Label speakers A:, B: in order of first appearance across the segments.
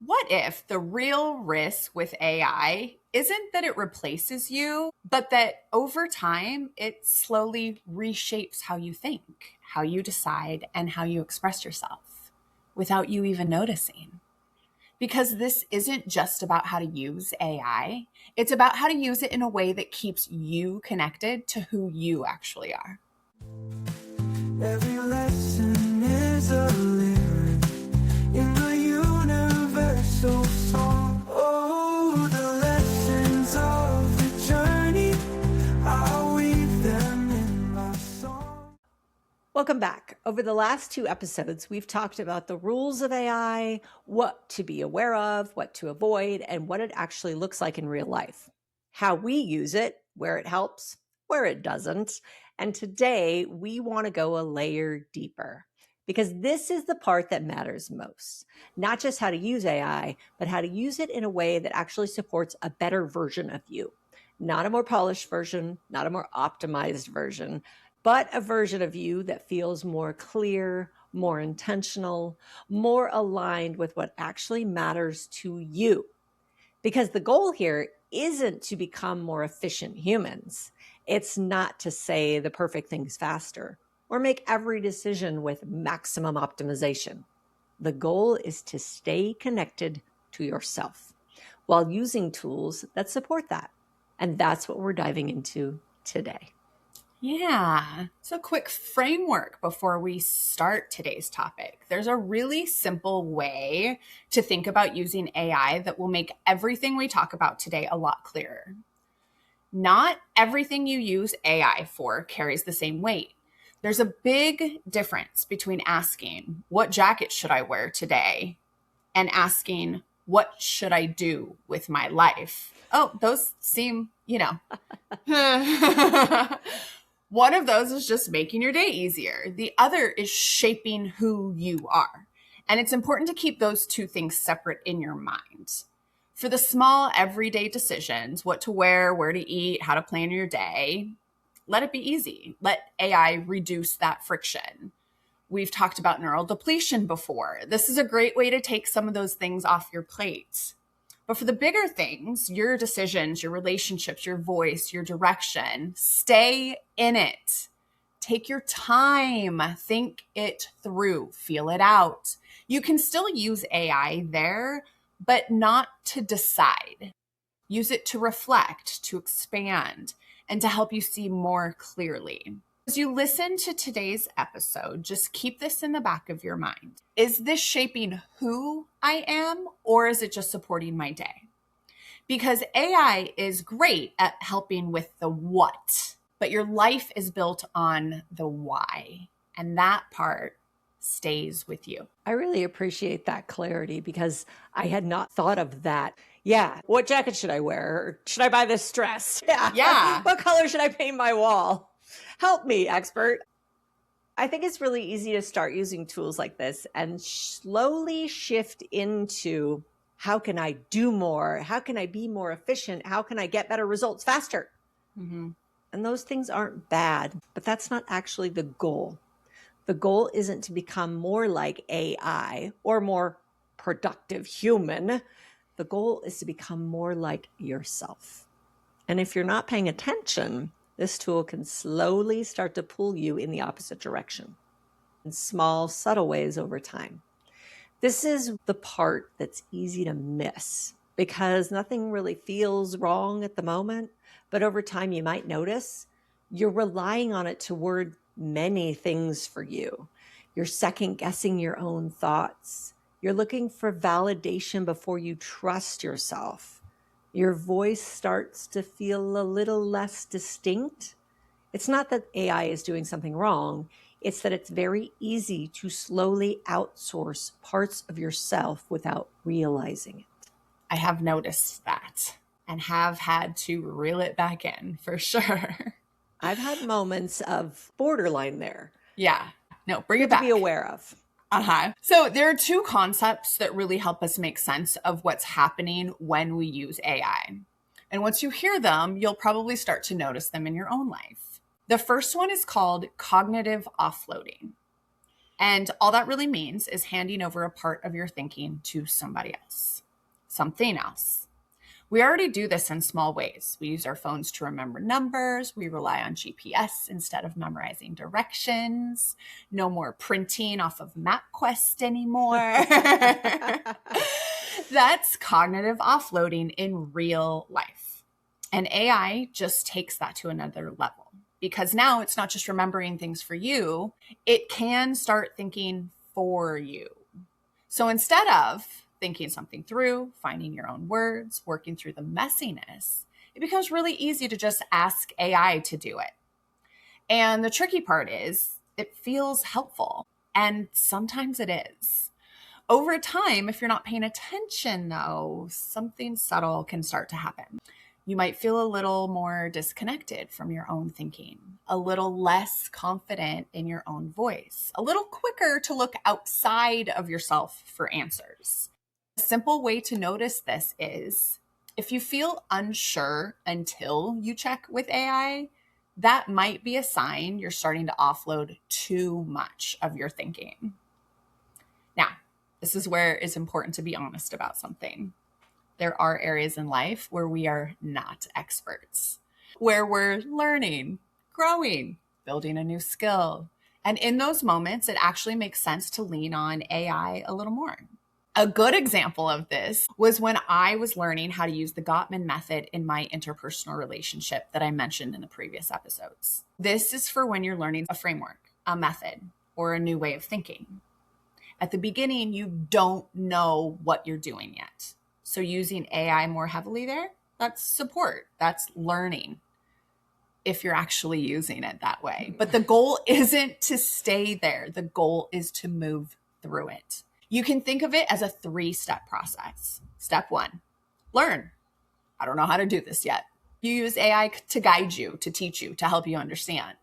A: What if the real risk with AI isn't that it replaces you, but that over time it slowly reshapes how you think, how you decide, and how you express yourself without you even noticing? Because this isn't just about how to use AI, it's about how to use it in a way that keeps you connected to who you actually are.
B: Every lesson is a lyric in the universal song. Oh, the lessons of the journey, I'll weave them in my song.
C: Welcome back. Over the last 2 episodes, we've talked about the rules of AI, what to be aware of, what to avoid, and what it actually looks like in real life. How we use it, where it helps, where it doesn't. And today, we want to go a layer deeper because this is the part that matters most. Not just how to use AI, but how to use it in a way that actually supports a better version of you. Not a more polished version, not a more optimized version, but a version of you that feels more clear, more intentional, more aligned with what actually matters to you. Because the goal here isn't to become more efficient humans. It's not to say the perfect things faster or make every decision with maximum optimization. The goal is to stay connected to yourself while using tools that support that. And that's what we're diving into today.
A: Yeah. So, quick framework before we start today's topic. There's a really simple way to think about using AI that will make everything we talk about today a lot clearer. Not everything you use AI for carries the same weight. There's a big difference between asking, "What jacket should I wear today?" and asking, "What should I do with my life?" Oh, those seem, One of those is just making your day easier. The other is shaping who you are. And it's important to keep those two things separate in your mind. For the small everyday decisions, what to wear, where to eat, how to plan your day, let it be easy. Let AI reduce that friction. We've talked about neural depletion before. This is a great way to take some of those things off your plate. But for the bigger things, your decisions, your relationships, your voice, your direction, stay in it. Take your time, think it through, feel it out. You can still use AI there, but not to decide. Use it to reflect, to expand, and to help you see more clearly. As you listen to today's episode, just keep this in the back of your mind. Is this shaping who I am, or is it just supporting my day? Because AI is great at helping with the what, but your life is built on the why, and that part stays with you.
C: I really appreciate that clarity because I had not thought of that. Yeah. What jacket should I wear? Or should I buy this dress?
A: Yeah.
C: What color should I paint my wall? Help me, expert. I think it's really easy to start using tools like this and slowly shift into how can I do more? How can I be more efficient? How can I get better results faster?
A: Mm-hmm.
C: And those things aren't bad, but that's not actually the goal. The goal isn't to become more like AI or more productive human. The goal is to become more like yourself. And if you're not paying attention, this tool can slowly start to pull you in the opposite direction in small, subtle ways over time. This is the part that's easy to miss because nothing really feels wrong at the moment. But over time, you might notice you're relying on it to word many things for you. You're second guessing your own thoughts. You're looking for validation before you trust yourself. Your voice starts to feel a little less distinct. It's not that AI is doing something wrong. It's that it's very easy to slowly outsource parts of yourself without realizing it.
A: I have noticed that and have had to reel it back in for sure.
C: I've had moments of borderline there.
A: Yeah. No, bring
C: Good
A: it back.
C: to be aware of.
A: So there are two concepts that really help us make sense of what's happening when we use AI. And once you hear them, you'll probably start to notice them in your own life. The first one is called cognitive offloading. And all that really means is handing over a part of your thinking to somebody else, something else. We already do this in small ways. We use our phones to remember numbers. We rely on GPS instead of memorizing directions. No more printing off of MapQuest anymore. That's cognitive offloading in real life. And AI just takes that to another level, because now it's not just remembering things for you, it can start thinking for you. So instead of thinking something through, finding your own words, working through the messiness, it becomes really easy to just ask AI to do it. And the tricky part is it feels helpful, and sometimes it is. Over time, if you're not paying attention, though, something subtle can start to happen. You might feel a little more disconnected from your own thinking, a little less confident in your own voice, a little quicker to look outside of yourself for answers. A simple way to notice this is if you feel unsure until you check with AI, that might be a sign you're starting to offload too much of your thinking. Now, this is where it's important to be honest about something. There are areas in life where we are not experts, where we're learning, growing, building a new skill. And in those moments, it actually makes sense to lean on AI a little more. A good example of this was when I was learning how to use the Gottman method in my interpersonal relationship that I mentioned in the previous episodes. This is for when you're learning a framework, a method, or a new way of thinking. At the beginning, you don't know what you're doing yet. So using AI more heavily there, that's support, that's learning if you're actually using it that way. But the goal isn't to stay there. The goal is to move through it. You can think of it as a 3-step process. Step 1, learn. I don't know how to do this yet. You use AI to guide you, to teach you, to help you understand.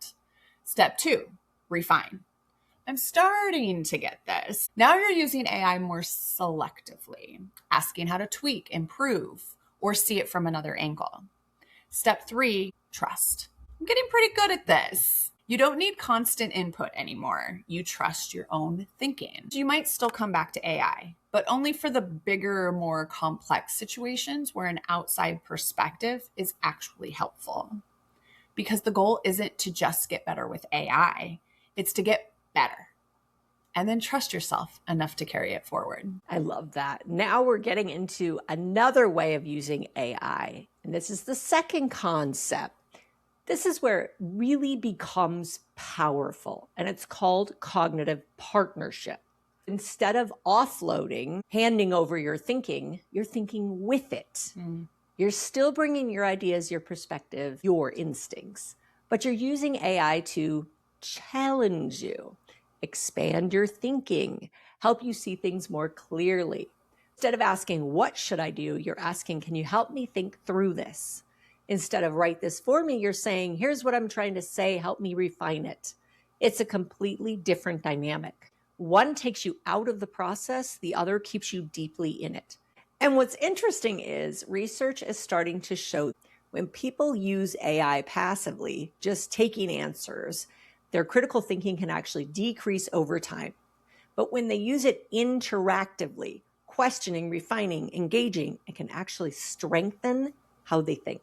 A: Step 2, refine. I'm starting to get this. Now you're using AI more selectively, asking how to tweak, improve, or see it from another angle. Step 3, trust. I'm getting pretty good at this. You don't need constant input anymore. You trust your own thinking. You might still come back to AI, but only for the bigger, more complex situations where an outside perspective is actually helpful. Because the goal isn't to just get better with AI, it's to get better. And then trust yourself enough to carry it forward.
C: I love that. Now we're getting into another way of using AI. And this is the second concept. This is where it really becomes powerful. And it's called cognitive partnership. Instead of offloading, handing over your thinking, you're thinking with it. You're still bringing your ideas, your perspective, your instincts, but you're using AI to challenge you, expand your thinking, help you see things more clearly. Instead of asking, what should I do? You're asking, can you help me think through this? Instead of write this for me, you're saying, here's what I'm trying to say, help me refine it. It's a completely different dynamic. One takes you out of the process, the other keeps you deeply in it. And what's interesting is research is starting to show when people use AI passively, just taking answers, their critical thinking can actually decrease over time. But when they use it interactively, questioning, refining, engaging, it can actually strengthen how they think.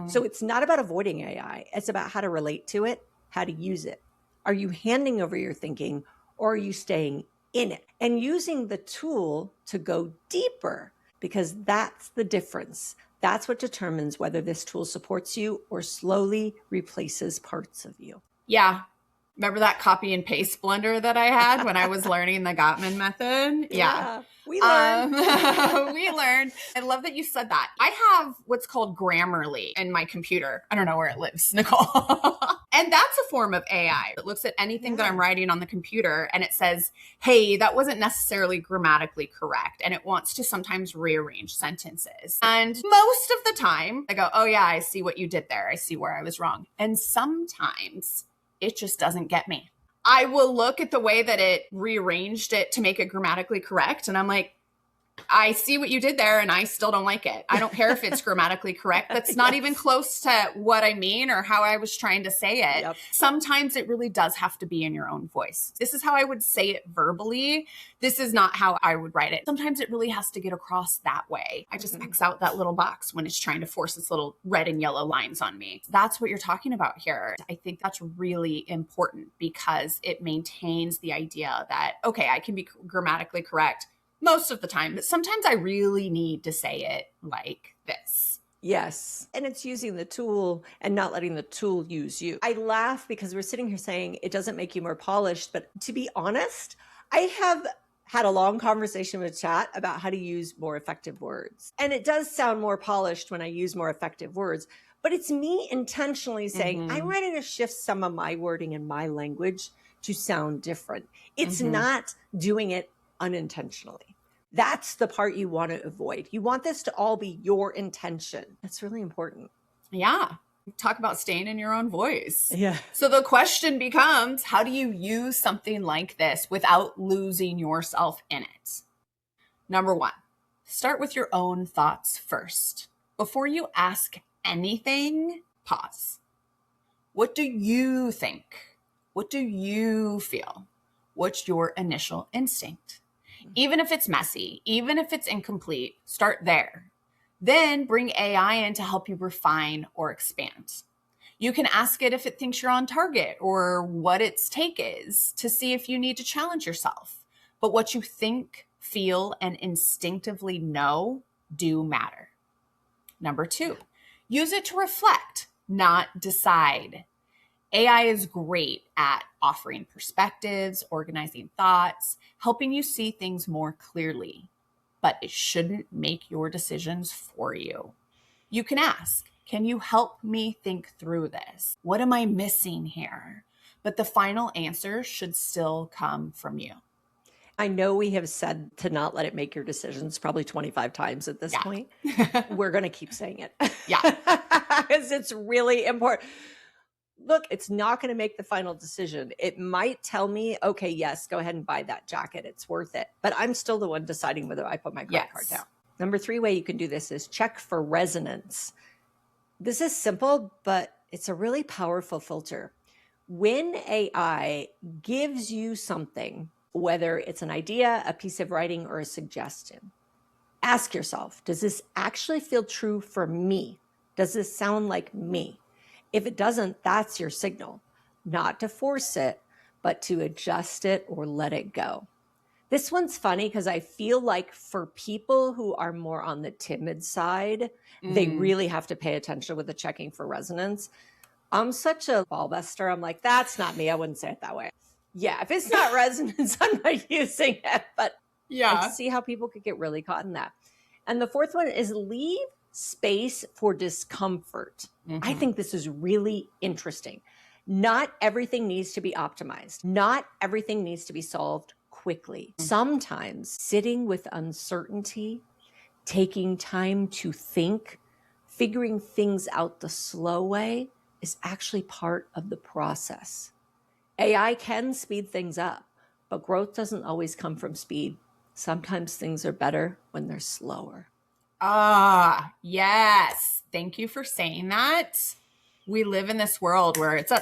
C: So it's not about avoiding AI. It's about how to relate to it, how to use it. Are you handing over your thinking or are you staying in it and using the tool to go deeper? Because that's the difference. That's what determines whether this tool supports you or slowly replaces parts of you.
A: Yeah. Remember that copy and paste blender that I had when I was learning the Gottman method? Yeah.
C: We learned.
A: We learned. I love that you said that. I have what's called Grammarly in my computer. I don't know where it lives, Nicole. And that's a form of AI. It looks at anything that I'm writing on the computer and it says, hey, that wasn't necessarily grammatically correct. And it wants to sometimes rearrange sentences. And most of the time I go, oh yeah, I see what you did there. I see where I was wrong. And sometimes it just doesn't get me. I will look at the way that it rearranged it to make it grammatically correct. And I'm like, I see what you did there and I still don't like it. I don't care if it's grammatically correct. That's not even close to what I mean or how I was trying to say it.
C: Yep.
A: Sometimes it really does have to be in your own voice. This is how I would say it verbally. This is not how I would write it. Sometimes it really has to get across that way. I just X out that little box when it's trying to force its little red and yellow lines on me. That's what you're talking about here. I think that's really important because it maintains the idea that, okay, I can be grammatically correct most of the time, but sometimes I really need to say it like this.
C: Yes. And it's using the tool and not letting the tool use you. I laugh because we're sitting here saying it doesn't make you more polished. But to be honest, I have had a long conversation with Chat about how to use more effective words. And it does sound more polished when I use more effective words. But it's me intentionally saying, I'm ready to shift some of my wording and my language to sound different. It's not doing it unintentionally. That's the part you want to avoid. You want this to all be your intention. That's really important.
A: Yeah. Talk about staying in your own voice.
C: Yeah.
A: So the question becomes, how do you use something like this without losing yourself in it? Number one, start with your own thoughts first. Before you ask anything, pause. What do you think? What do you feel? What's your initial instinct? Even if it's messy, even if it's incomplete, start there. Then bring AI in to help you refine or expand. You can ask it if it thinks you're on target or what its take is to see if you need to challenge yourself. But what you think, feel, and instinctively know do matter. Number two, use it to reflect, not decide. AI is great at offering perspectives, organizing thoughts, helping you see things more clearly, but it shouldn't make your decisions for you. You can ask, can you help me think through this? What am I missing here? But the final answer should still come from you.
C: I know we have said to not let it make your decisions probably 25 times at this point. We're going to keep saying it.
A: Yeah.
C: Because it's really important. Look, it's not going to make the final decision. It might tell me, okay, yes, go ahead and buy that jacket. It's worth it. But I'm still the one deciding whether I put my credit card down. Number 3 way you can do this is check for resonance. This is simple, but it's a really powerful filter. When AI gives you something, whether it's an idea, a piece of writing, or a suggestion, ask yourself, does this actually feel true for me? Does this sound like me? If it doesn't, that's your signal, not to force it, but to adjust it or let it go. This one's funny because I feel like for people who are more on the timid side, they really have to pay attention with the checking for resonance. I'm such a ball buster. I'm like, that's not me. I wouldn't say it that way. Yeah, if it's not resonance, I'm not using it. But I see how people could get really caught in that. And the 4th one is leave space for discomfort. I think this is really interesting. Not everything needs to be optimized. Not everything needs to be solved quickly. Sometimes sitting with uncertainty, taking time to think, figuring things out the slow way is actually part of the process. AI can speed things up, but growth doesn't always come from speed. Sometimes things are better when they're slower.
A: Ah, yes. Thank you for saying that. We live in this world where it's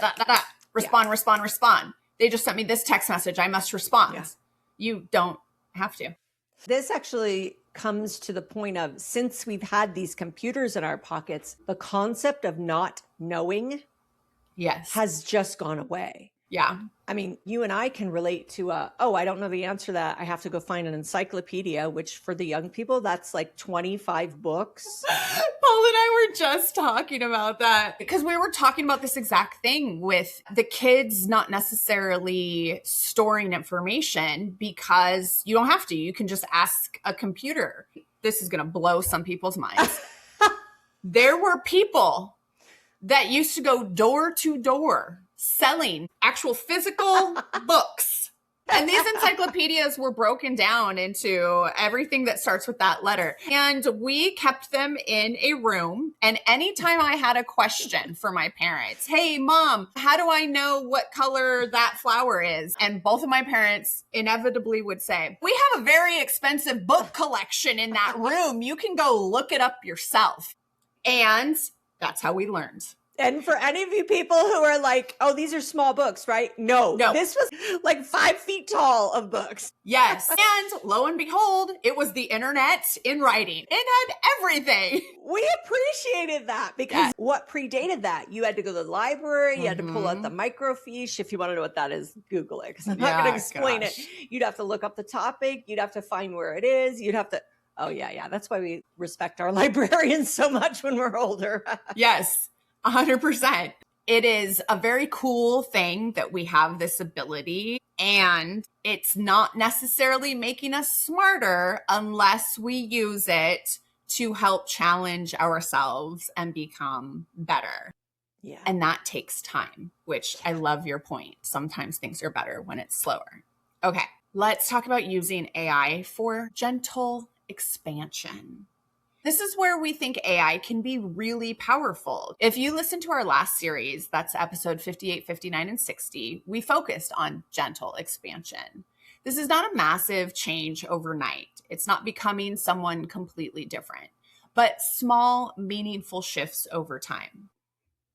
A: respond. They just sent me this text message. I must respond. Yeah. You don't have to.
C: This actually comes to the point of, since we've had these computers in our pockets, the concept of not knowing has just gone away.
A: Yeah.
C: I mean, you and I can relate to, I don't know the answer to that. I have to go find an encyclopedia, which for the young people, that's like 25 books.
A: Paul and I were just talking about that because we were talking about this exact thing with the kids not necessarily storing information because you don't have to. You can just ask a computer. This is going to blow some people's minds. There were people that used to go door to door selling actual physical books And these encyclopedias were broken down into everything that starts with that letter. And we kept them in a room. And anytime I had a question for my parents, hey, mom, how do I know what color that flower is? And both of my parents inevitably would say, we have a very expensive book collection in that room. You can go look it up yourself. And that's how we learned.
C: And for any of you people who are like, oh, these are small books, right? No, this was like 5 feet tall of books.
A: Yes. And lo and behold, it was the internet in writing. It had everything.
C: We appreciated that because what predated that? You had to go to the library. You had to pull out the microfiche. If you want to know what that is, Google it because I'm not going to explain it. You'd have to look up the topic. You'd have to find where it is. You'd have to... Oh, yeah. That's why we respect our librarians so much when we're older.
A: Yes. 100%. It is a very cool thing that we have this ability, and it's not necessarily making us smarter unless we use it to help challenge ourselves and become better.
C: Yeah.
A: And that takes time, which I love your point. Sometimes things are better when it's slower. Okay, let's talk about using AI for gentle expansion. This is where we think AI can be really powerful. If you listen to our last series, that's episode 58, 59, and 60, we focused on gentle expansion. This is not a massive change overnight. It's not becoming someone completely different, but small, meaningful shifts over time.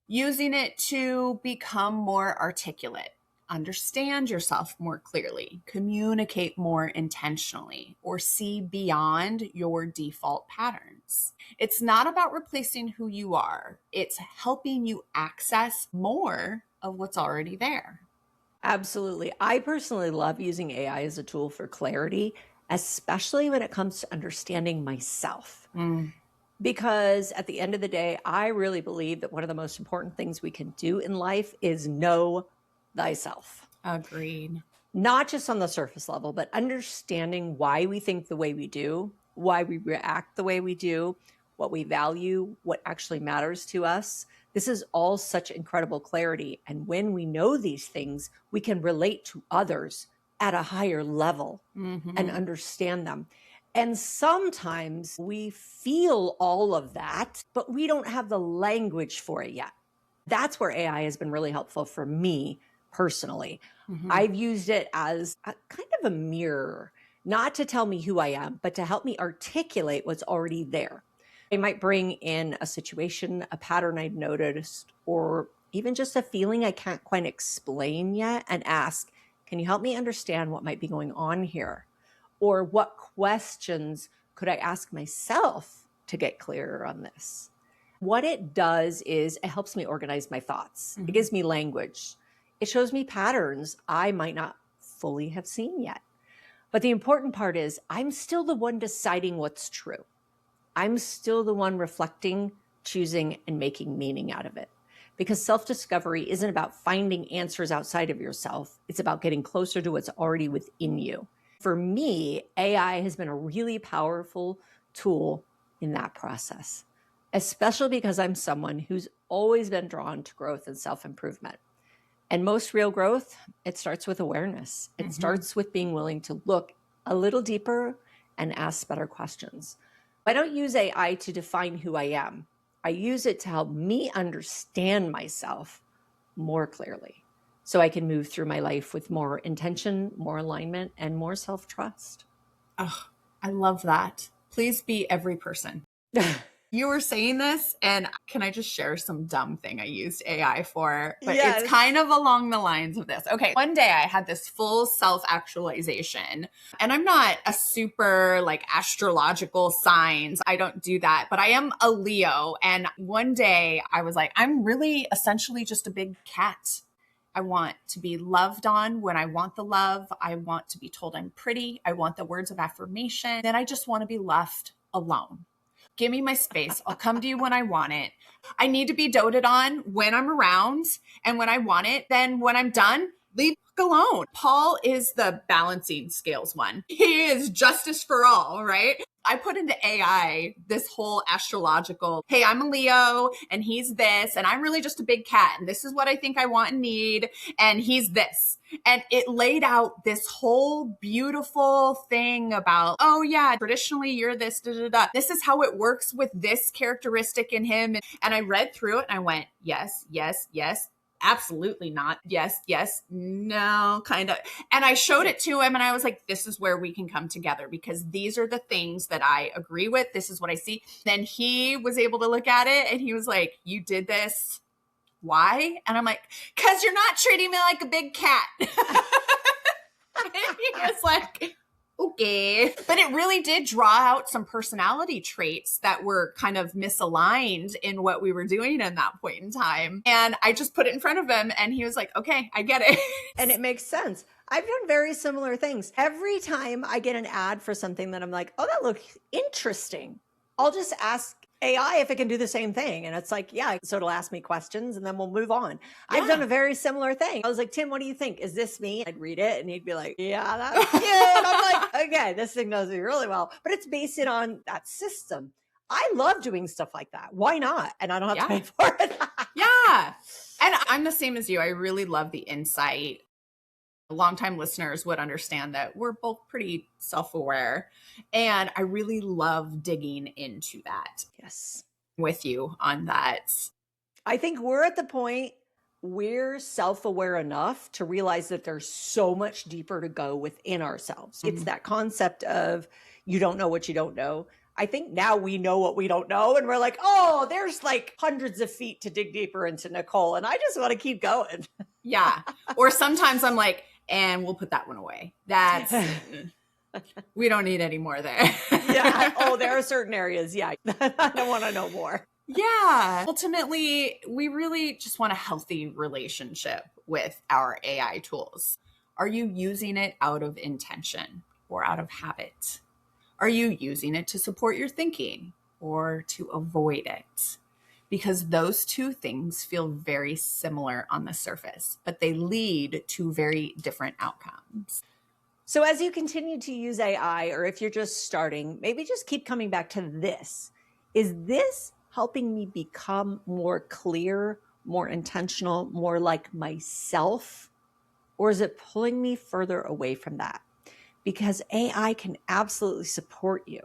A: Using it to become more articulate, understand yourself more clearly, communicate more intentionally, or see beyond your default patterns. It's not about replacing who you are. It's helping you access more of what's already there.
C: Absolutely. I personally love using AI as a tool for clarity, especially when it comes to understanding myself. Because at the end of the day, I really believe that one of the most important things we can do in life is know thyself.
A: Agreed.
C: Not just on the surface level, but understanding why we think the way we do, why we react the way we do, what we value, what actually matters to us. This is all such incredible clarity. And when we know these things, we can relate to others at a higher level and understand them. And sometimes we feel all of that, but we don't have the language for it yet. That's where AI has been really helpful for me personally. I've used it as a kind of a mirror, not to tell me who I am, but to help me articulate what's already there. I might bring in a situation, a pattern I've noticed, or even just a feeling I can't quite explain yet and ask, can you help me understand what might be going on here? Or what questions could I ask myself to get clearer on this? What it does is it helps me organize my thoughts. It gives me language. It shows me patterns I might not fully have seen yet. But the important part is I'm still the one deciding what's true. I'm still the one reflecting, choosing, and making meaning out of it. Because self-discovery isn't about finding answers outside of yourself. It's about getting closer to what's already within you. For me, AI has been a really powerful tool in that process, especially because I'm someone who's always been drawn to growth and self-improvement. And most real growth, it starts with awareness. It starts with being willing to look a little deeper and ask better questions. I don't use AI to define who I am. I use it to help me understand myself more clearly so I can move through my life with more intention, more alignment, and more self-trust.
A: Oh, I love that. Please be every person. You were saying this, and can I just share some dumb thing I used AI for? But it's kind of along the lines of this. Okay, one day I had this full self-actualization, and I'm not a super like astrological signs. I don't do that, but I am a Leo. And one day I was like, I'm really essentially just a big cat. I want to be loved on when I want the love. I want to be told I'm pretty. I want the words of affirmation. Then I just want to be left alone. Give me my space. I'll come to you when I want it. I need to be doted on when I'm around and when I want it. Then when I'm done, leave alone. Paul is the balancing scales one. He is justice for all, right? I put into AI this whole astrological, hey, I'm a Leo and he's this, and I'm really just a big cat. And this is what I think I want and need. And he's this. And it laid out this whole beautiful thing about, oh yeah, traditionally you're this, da, da, da. This is how it works with this characteristic in him. And I read through it and I went, yes, yes, yes. Absolutely not. Yes, yes, no, kind of. And I showed it to him and I was like, this is where we can come together because these are the things that I agree with. This is what I see. Then he was able to look at it and he was like, you did this. Why? And I'm like, because you're not treating me like a big cat. And he was like, okay. But it really did draw out some personality traits that were kind of misaligned in what we were doing in that point in time. And I just put it in front of him and he was like, okay, I get it.
C: And it makes sense. I've done very similar things. Every time I get an ad for something that I'm like, oh, that looks interesting, I'll just ask AI if it can do the same thing. And it's like, yeah, so it'll ask me questions and then we'll move on. Yeah. I've done a very similar thing. I was like, Tim, what do you think? Is this me? I'd read it and he'd be like, yeah, that's good. I'm like, okay, this thing knows me really well. But it's based it on that system. I love doing stuff like that. Why not? And I don't have to pay for it.
A: Yeah. And I'm the same as you. I really love the insight. Longtime listeners would understand that we're both pretty self-aware. And I really love digging into that.
C: Yes.
A: With you on that.
C: I think we're at the point we're self-aware enough to realize that there's so much deeper to go within ourselves. Mm-hmm. It's that concept of you don't know what you don't know. I think now we know what we don't know. And we're like, oh, there's like hundreds of feet to dig deeper into Nicole. And I just want to keep going.
A: Yeah. Or sometimes I'm like, and we'll put that one away. That's, we don't need any more there.
C: Yeah. Oh, there are certain areas. Yeah. I don't want to know more.
A: Yeah. Ultimately, we really just want a healthy relationship with our AI tools. Are you using it out of intention or out of habit? Are you using it to support your thinking or to avoid it? Because those two things feel very similar on the surface, but they lead to very different outcomes.
C: So as you continue to use AI, or if you're just starting, maybe just keep coming back to this. Is this helping me become more clear, more intentional, more like myself? Or is it pulling me further away from that? Because AI can absolutely support you.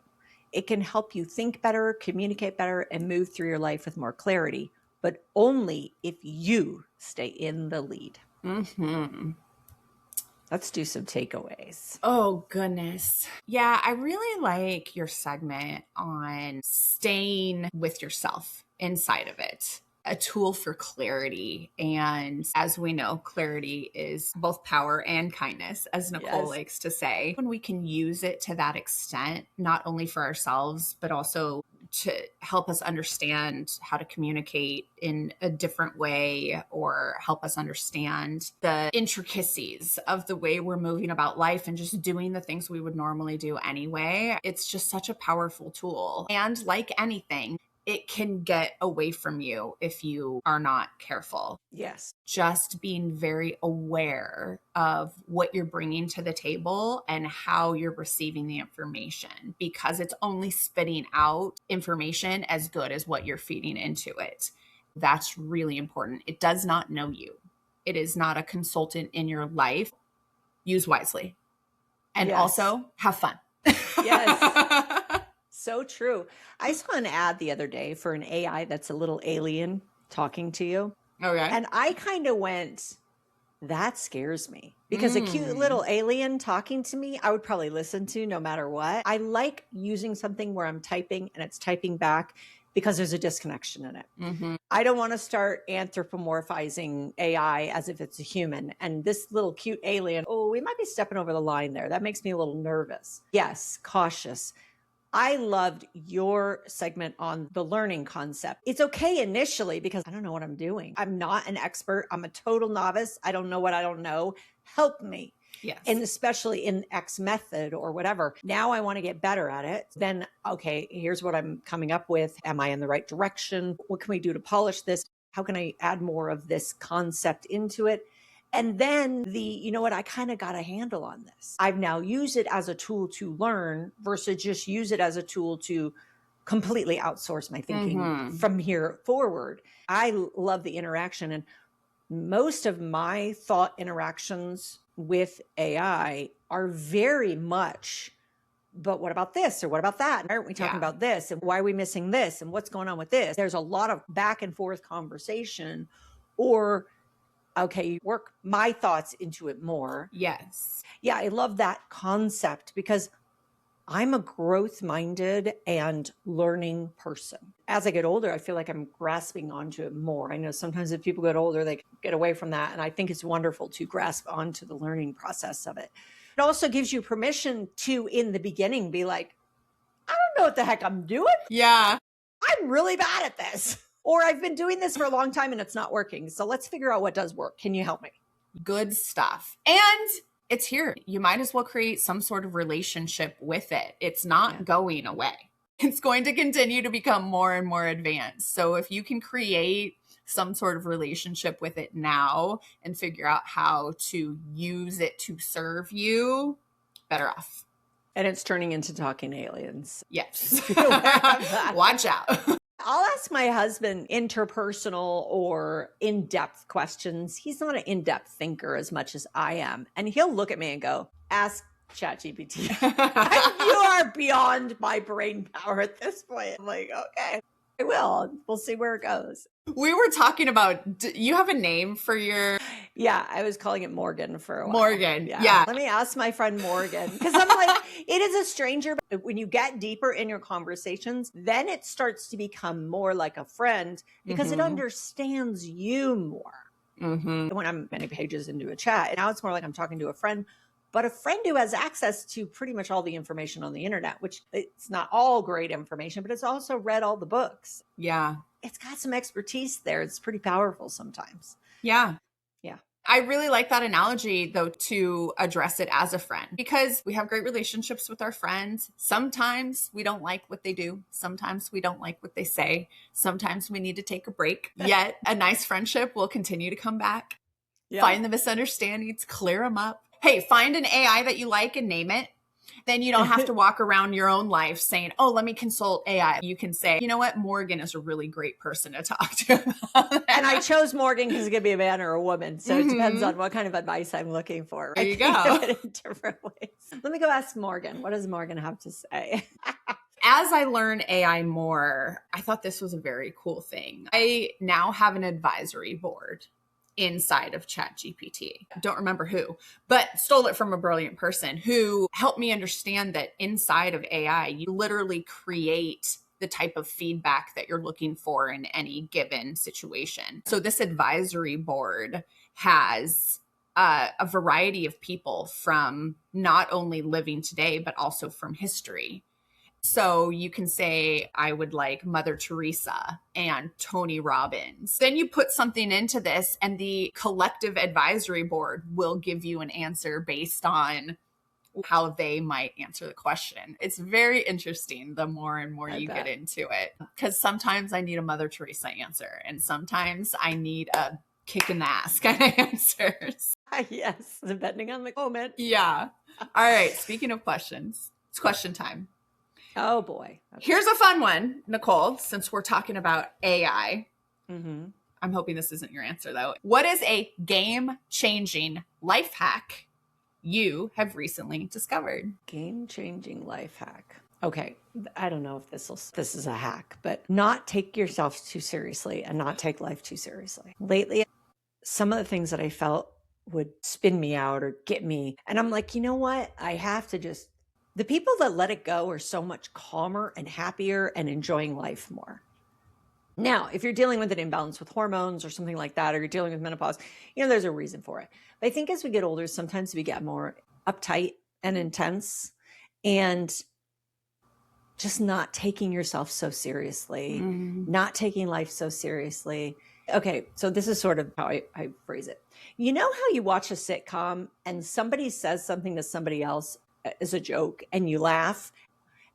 C: It can help you think better, communicate better, and move through your life with more clarity, but only if you stay in the lead.
A: Mm-hmm.
C: Let's do some takeaways.
A: Oh, goodness. Yeah, I really like your segment on staying with yourself inside of it. A tool for clarity. And as we know, clarity is both power and kindness, as Nicole likes to say. When we can use it to that extent, not only for ourselves, but also to help us understand how to communicate in a different way or help us understand the intricacies of the way we're moving about life and just doing the things we would normally do anyway. It's just such a powerful tool. And like anything, it can get away from you if you are not careful.
C: Yes.
A: Just being very aware of what you're bringing to the table and how you're receiving the information, because it's only spitting out information as good as what you're feeding into it. That's really important. It does not know you. It is not a consultant in your life. Use wisely. And also have fun.
C: Yes. So true. I saw an ad the other day for an AI that's a little alien talking to you.
A: Okay.
C: And I kind of went, that scares me. Because a cute little alien talking to me, I would probably listen to no matter what. I like using something where I'm typing and it's typing back because there's a disconnection in it. Mm-hmm. I don't want to start anthropomorphizing AI as if it's a human. And this little cute alien, oh, we might be stepping over the line there. That makes me a little nervous. Yes, cautious. I loved your segment on the learning concept. It's okay initially because I don't know what I'm doing. I'm not an expert. I'm a total novice. I don't know what I don't know. Help me.
A: Yes.
C: And especially in X method or whatever. Now I want to get better at it. Then, okay, here's what I'm coming up with. Am I in the right direction? What can we do to polish this? How can I add more of this concept into it? And then you know what, I kind of got a handle on this. I've now used it as a tool to learn versus just use it as a tool to completely outsource my thinking from here forward. I love the interaction. And most of my thought interactions with AI are very much, but what about this? Or what about that? And aren't we talking about this? And why are we missing this? And what's going on with this? There's a lot of back and forth conversation, or, okay, work my thoughts into it more.
A: Yes.
C: Yeah, I love that concept because I'm a growth-minded and learning person. As I get older, I feel like I'm grasping onto it more. I know sometimes if people get older, they get away from that. And I think it's wonderful to grasp onto the learning process of it. It also gives you permission to, in the beginning, be like, I don't know what the heck I'm doing.
A: Yeah.
C: I'm really bad at this. Or I've been doing this for a long time and it's not working. So let's figure out what does work. Can you help me?
A: Good stuff. And it's here. You might as well create some sort of relationship with it. It's not going away. It's going to continue to become more and more advanced. So if you can create some sort of relationship with it now and figure out how to use it to serve you, better off.
C: And it's turning into talking aliens.
A: Yes.
C: Be aware of that.
A: Watch out.
C: I'll ask my husband interpersonal or in-depth questions. He's not an in-depth thinker as much as I am. And he'll look at me and go, ask ChatGPT. You are beyond my brain power at this point. I'm like, okay, I will. We'll see where it goes.
A: We were talking about, you have a name for your...
C: Yeah, I was calling it Morgan for a while.
A: Morgan, yeah.
C: Let me ask my friend Morgan, because I'm like, it is a stranger. But when you get deeper in your conversations, then it starts to become more like a friend because it understands you more. When I'm many pages into a chat, now it's more like I'm talking to a friend, but a friend who has access to pretty much all the information on the internet, which it's not all great information, but it's also read all the books.
A: Yeah.
C: It's got some expertise there. It's pretty powerful sometimes.
A: Yeah.
C: Yeah.
A: I really like that analogy, though, to address it as a friend, because we have great relationships with our friends. Sometimes we don't like what they do. Sometimes we don't like what they say. Sometimes we need to take a break. Yet a nice friendship will continue to come back, find the misunderstandings, clear them up. Hey, find an AI that you like and name it. Then you don't have to walk around your own life saying, oh, let me consult AI. You can say, you know what? Morgan is a really great person to talk to about that.
C: And I chose Morgan because it could be a man or a woman. So it depends on what kind of advice I'm looking for.
A: There you go.
C: In different ways. Let me go ask Morgan. What does Morgan have to say?
A: As I learn AI more, I thought this was a very cool thing. I now have an advisory board inside of ChatGPT. Don't remember who, but stole it from a brilliant person who helped me understand that inside of AI, you literally create the type of feedback that you're looking for in any given situation. So this advisory board has a variety of people from not only living today, but also from history. So you can say, I would like Mother Teresa and Tony Robbins. Then you put something into this and the collective advisory board will give you an answer based on how they might answer the question. It's very interesting the more and more you get into it. Because sometimes I need a Mother Teresa answer and sometimes I need a kick in the ass kind of answers.
C: Yes, depending on the moment.
A: Yeah. All right. Speaking of questions, it's question time.
C: Oh, boy. Okay.
A: Here's a fun one, Nicole, since we're talking about AI. I'm hoping this isn't your answer, though. What is a game-changing life hack you have recently discovered?
C: Game-changing life hack. Okay, I don't know if this is a hack, but not take yourself too seriously and not take life too seriously. Lately, some of the things that I felt would spin me out or get me, and I'm like, you know what? I have to just... The people that let it go are so much calmer and happier and enjoying life more. Now, if you're dealing with an imbalance with hormones or something like that, or you're dealing with menopause, there's a reason for it. But I think as we get older, sometimes we get more uptight and intense and just not taking yourself so seriously, not taking life so seriously. Okay, so this is sort of how I phrase it. You know how you watch a sitcom and somebody says something to somebody else as a joke and you laugh?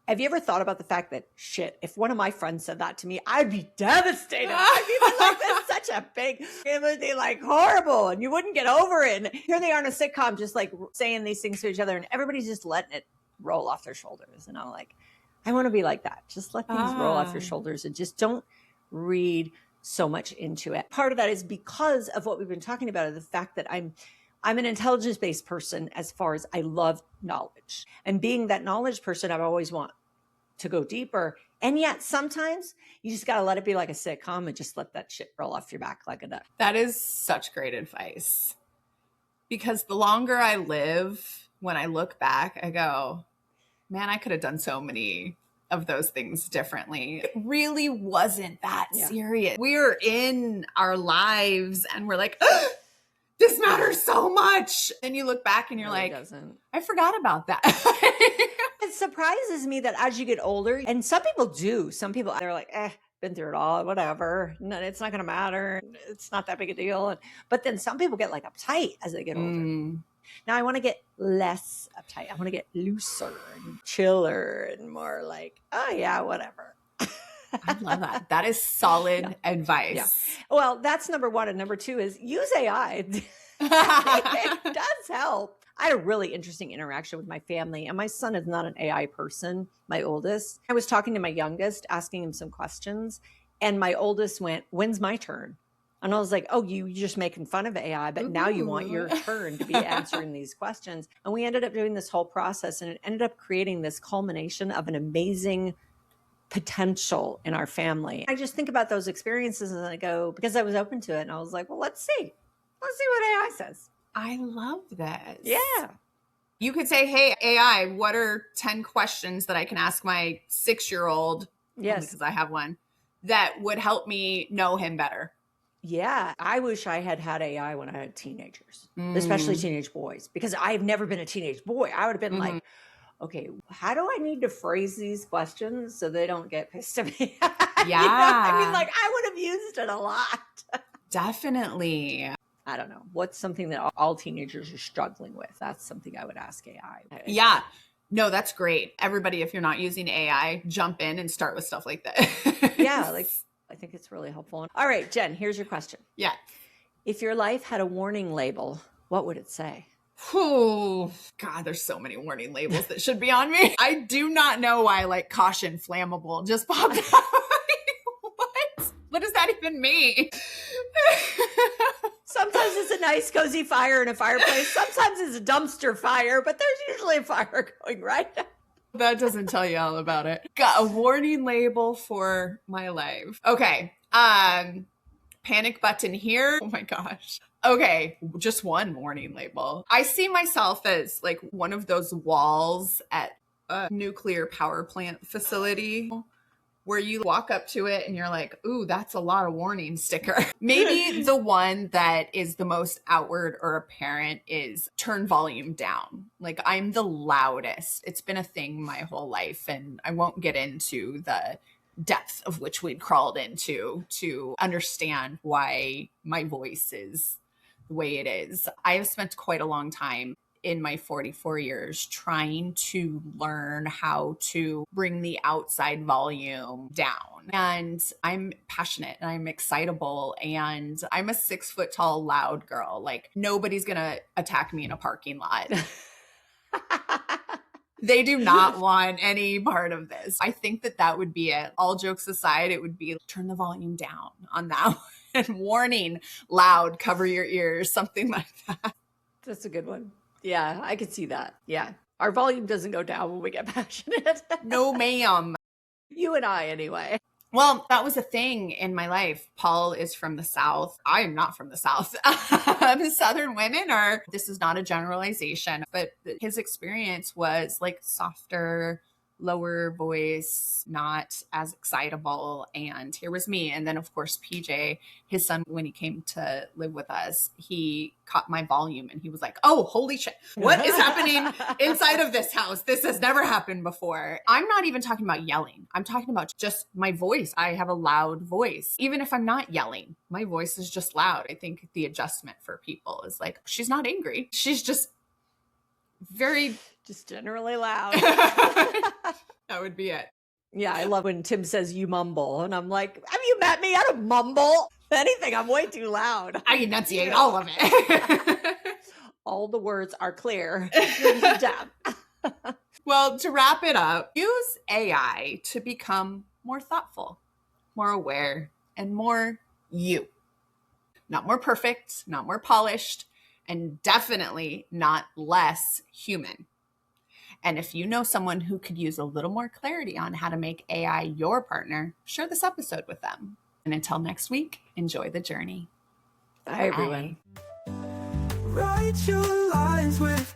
C: Have you ever thought about the fact that, shit, if one of my friends said that to me, I'd be devastated. I'd be like, that's such such a big, it would be like horrible and you wouldn't get over it. And here they are in a sitcom, just like saying these things to each other and everybody's just letting it roll off their shoulders. And I'm like, I want to be like that. Just let things roll off your shoulders and just don't read so much into it. Part of that is because of what we've been talking about, the fact that I'm an intelligence-based person as far as I love knowledge. And being that knowledge person, I've always want to go deeper. And yet sometimes you just got to let it be like a sitcom and just let that shit roll off your back like a duck.
A: That is such great advice. Because the longer I live, when I look back, I go, man, I could have done so many of those things differently. It really wasn't that serious. We're in our lives and we're like, this matters so much. And you look back and you're like, I forgot about that.
C: It surprises me that as you get older, and some people do, they're like, been through it all, whatever. No, it's not going to matter. It's not that big a deal. But then some people get like uptight as they get older. Now I want to get less uptight. I want to get looser and chiller and more like, oh yeah, whatever.
A: I love that. That is solid advice.
C: Yeah. Well, that's number one. And number two is use AI. It does help. I had a really interesting interaction with my family, and my son is not an AI person, my oldest. I was talking to my youngest, asking him some questions, and my oldest went, when's my turn? And I was like, oh, you just making fun of AI, but now you want your turn to be answering these questions. And we ended up doing this whole process, and it ended up creating this culmination of an amazing potential in our family. I just think about those experiences and I go, because I was open to it, and I was like, well, let's see what AI says.
A: I love this.
C: Yeah.
A: You could say, hey, AI, what are 10 questions that I can ask my 6-year-old?
C: Yes.
A: Because I have one that would help me know him better.
C: Yeah. I wish I had AI when I had teenagers, especially teenage boys, because I've never been a teenage boy. I would have been like, okay, how do I need to phrase these questions so they don't get pissed at me?
A: Yeah.
C: You know? I mean, like I would have used it a lot.
A: Definitely.
C: I don't know. What's something that all teenagers are struggling with? That's something I would ask AI.
A: Yeah. No, that's great. Everybody, if you're not using AI, jump in and start with stuff like that.
C: Yeah. Like I think it's really helpful. All right, Jen, here's your question.
A: Yeah.
C: If your life had a warning label, what would it say?
A: Oh, God, there's so many warning labels that should be on me. I do not know why like caution flammable just popped out. What does that even mean?
C: Sometimes it's a nice cozy fire in a fireplace. Sometimes it's a dumpster fire, but there's usually a fire going, right?
A: That doesn't tell you all about it. Got a warning label for my life. Okay. Panic button here. Oh my gosh. Okay. Just one warning label. I see myself as like one of those walls at a nuclear power plant facility where you walk up to it and you're like, ooh, that's a lot of warning sticker. Maybe the one that is the most outward or apparent is turn volume down. Like I'm the loudest. It's been a thing my whole life, and I won't get into the depth of which we'd crawled into to understand why my voice is the way it is. I have spent quite a long time in my 44 years trying to learn how to bring the outside volume down. And I'm passionate and I'm excitable and I'm a 6 foot tall, loud girl. Like nobody's going to attack me in a parking lot. They do not want any part of this. I think that would be it. All jokes aside, it would be turn the volume down on that one. Warning, loud, cover your ears, something like that.
C: That's a good one. Yeah, I could see that. Yeah. Our volume doesn't go down when we get passionate.
A: No, ma'am.
C: You and I, anyway.
A: Well, that was a thing in my life. Paul is from the South. I am not from the South. Southern women are, this is not a generalization, but his experience was like softer, lower voice, not as excitable. And here was me. And then, of course, PJ, his son, when he came to live with us, he caught my volume and he was like, oh, holy shit, what is happening inside of this house? This has never happened before. I'm not even talking about yelling. I'm talking about just my voice. I have a loud voice. Even if I'm not yelling, my voice is just loud. I think the adjustment for people is like, she's not angry. She's just very...
C: just generally loud.
A: That would be it.
C: Yeah, I love when Tim says you mumble. And I'm like, have you met me? I don't mumble. Anything. I'm way too loud.
A: I enunciate all of it.
C: All the words are clear. Dab.
A: Well, to wrap it up, use AI to become more thoughtful, more aware, and more you. Not more perfect, not more polished, and definitely not less human. And if you know someone who could use a little more clarity on how to make AI your partner, share this episode with them. And until next week, enjoy the journey.
C: Bye, everyone.
B: Write your lines with